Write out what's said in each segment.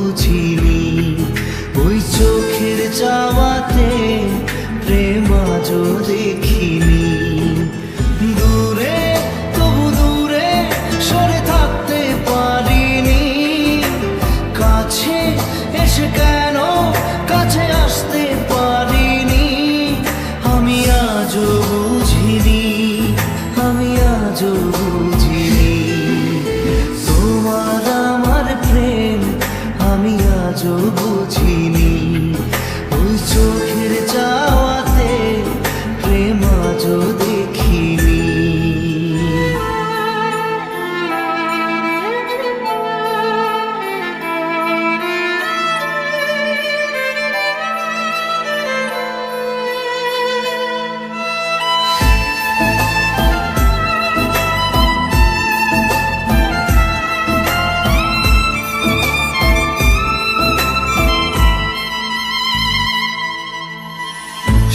বুঝিনি, ওই চোখের চাওয়াতে প্রেম আজও দেখিনি। দূরে তবু দূরে সরে থাকতে পারিনি, কাছে এসে কেন কাছে আসতে পারিনি। আমি আজও বুঝিনি, আমি আজও বুঝিনি তোমার আমার প্রেম, আমি আজও বুঝিনি। ওই চোখের চাওয়াতে প্রেম আজও দেখিনি।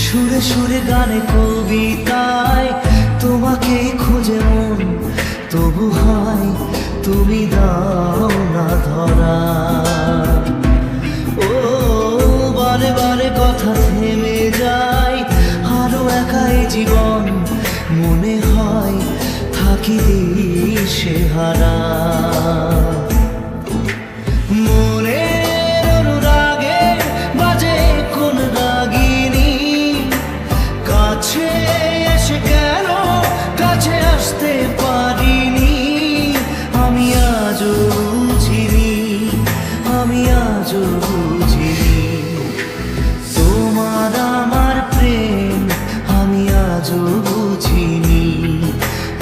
সুরে সুরে গানে কবিতায় তোমাকে খুঁজে মন, তবু হয় তুমি দাও না ধরা। ও বারে বারে কথা থেমে যায়, আরো একাই জীবন মনে হয় থাকি দিশে হারা। মনের অনুরাগে বাজে কোন রাগিনী, কাছে এসে কেন কাছে আসতে পারিনি। আমি আজও বুঝিনি, আমি আজও বুঝিনি তোমার আমার প্রেম, আমি আজও বুঝিনি।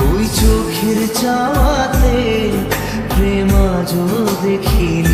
ওই চোখের চাওয়াতে প্রেম আজও দেখিনি।